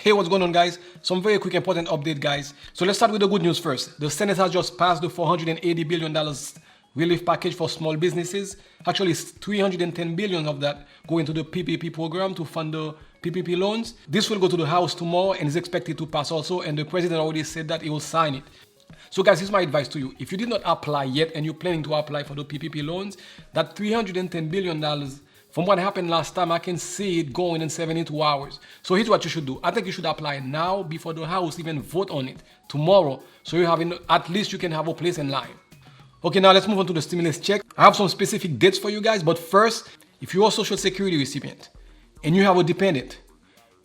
Hey, what's going on, guys? Some very quick important update, guys. So let's start with the good news first. The Senate has just passed the $480 billion relief package for small businesses. Actually, it's $310 billion of that going to the PPP program to fund the PPP loans. This will go to the House tomorrow and is expected to pass also, and the president already said that he will sign it. So guys, here's my advice to you. If you did not apply yet and you're planning to apply for the PPP loans, that $310 billion, from what happened last time, I can see it going in 72 hours. So here's what you should do. I think you should apply now before the House even vote on it tomorrow. So you have at least you can have a place in line. Okay, now let's move on to the stimulus check. I have some specific dates for you guys, but first, if you're a Social Security recipient and you have a dependent,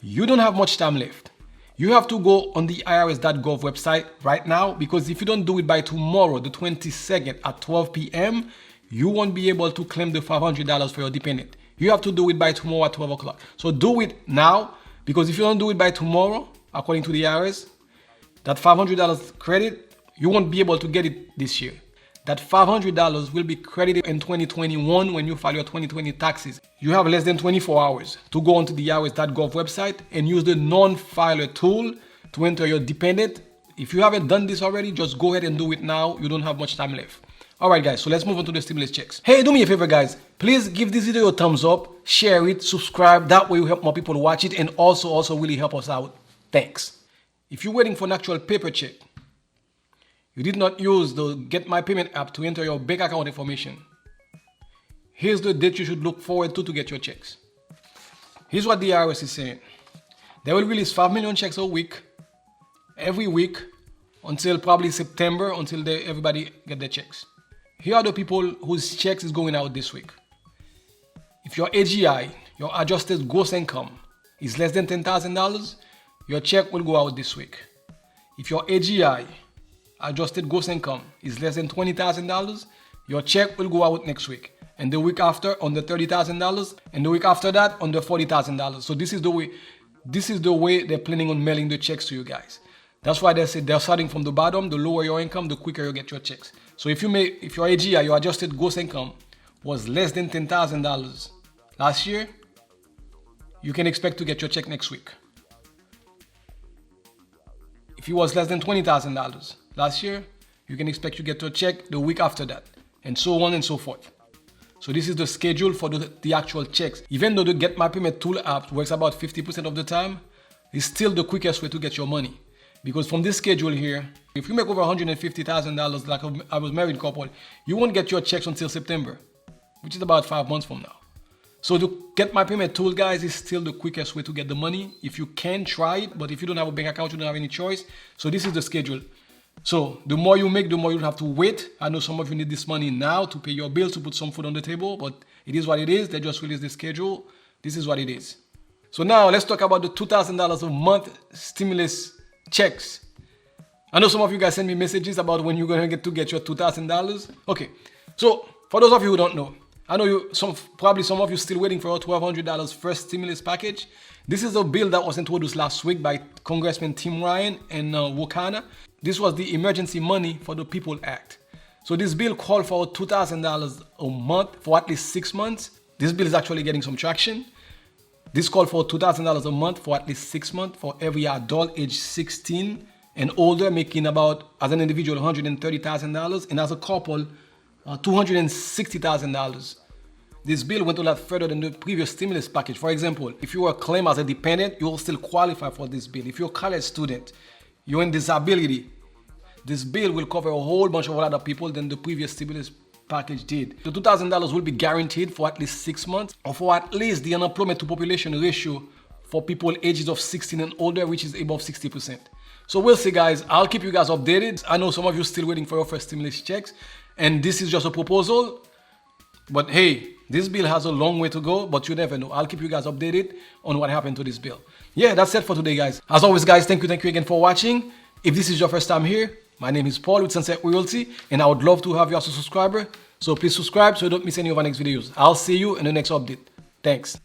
you don't have much time left. You have to go on the IRS.gov website right now, because if you don't do it by tomorrow, the 22nd at 12 p.m., you won't be able to claim the $500 for your dependent. You have to do it by tomorrow at 12 o'clock. So do it now, because if you don't do it by tomorrow, according to the IRS, that $500 credit, you won't be able to get it this year. That $500 will be credited in 2021 when you file your 2020 taxes. You have less than 24 hours to go onto the IRS.gov website and use the non-filer tool to enter your dependent. If you haven't done this already, just go ahead and do it now. You don't have much time left. Alright guys, so let's move on to the stimulus checks. Hey, do me a favor guys. Please give this video a thumbs up, share it, subscribe. That way you help more people watch it and also really help us out. Thanks. If you're waiting for an actual paper check, you did not use the Get My Payment app to enter your bank account information, here's the date you should look forward to get your checks. Here's what the IRS is saying. They will release 5 million checks a week, every week, until probably September, until everybody get their checks. Here are the people whose checks is going out this week. If your AGI, your adjusted gross income, is less than $10,000, your check will go out this week. If your AGI, adjusted gross income, is less than $20,000, your check will go out next week. And the week after, under $30,000, and the week after that, under $40,000. So this is the way they're planning on mailing the checks to you guys. That's why they say they're starting from the bottom. The lower your income, the quicker you get your checks. So if your AGI, your adjusted gross income, was less than $10,000 last year, you can expect to get your check next week. If it was less than $20,000 last year, you can expect to get your check the week after that, and so on and so forth. So this is the schedule for the actual checks. Even though the Get My Payment tool app works about 50% of the time, it's still the quickest way to get your money. Because from this schedule here, if you make over $150,000 like I was married couple, you won't get your checks until September, which is about 5 months from now. So the Get My Payment tool, guys, is still the quickest way to get the money. If you can, try it, but if you don't have a bank account, you don't have any choice. So this is the schedule. So the more you make, the more you'll have to wait. I know some of you need this money now to pay your bills, to put some food on the table, but it is what it is. They just released the schedule. This is what it is. So now let's talk about the $2,000 a month stimulus checks. I know some of you guys send me messages about when you're going to get your $2,000. Okay, so for those of you who don't know, I know probably some of you still waiting for a $1,200 first stimulus package. This is a bill that was introduced last week by Congressman Tim Ryan and Wakana. This was the Emergency Money for the People Act. So this bill called for $2,000 a month for at least 6 months. This bill is actually getting some traction. This called for $2,000 a month for at least 6 months for every adult age 16 and older, making about, as an individual, $130,000, and as a couple, $260,000. This bill went a lot further than the previous stimulus package. For example, if you were claimed as a dependent, you will still qualify for this bill. If you're a college student, you're in disability, this bill will cover a whole bunch of other people than the previous stimulus package did. The $2,000 will be guaranteed for at least 6 months, or for at least the unemployment to population ratio for people ages of 16 and older, which is above 60%. So we'll see, guys. I'll keep you guys updated. I know some of you still waiting for your first stimulus checks, and this is just a proposal. But hey, this bill has a long way to go, but you never know. I'll keep you guys updated on what happened to this bill. Yeah, that's it for today, guys. As always, guys, thank you again for watching. If this is your first time here, my name is Paul with Sunset Realty, and I would love to have you as a subscriber. So please subscribe so you don't miss any of our next videos. I'll see you in the next update. Thanks.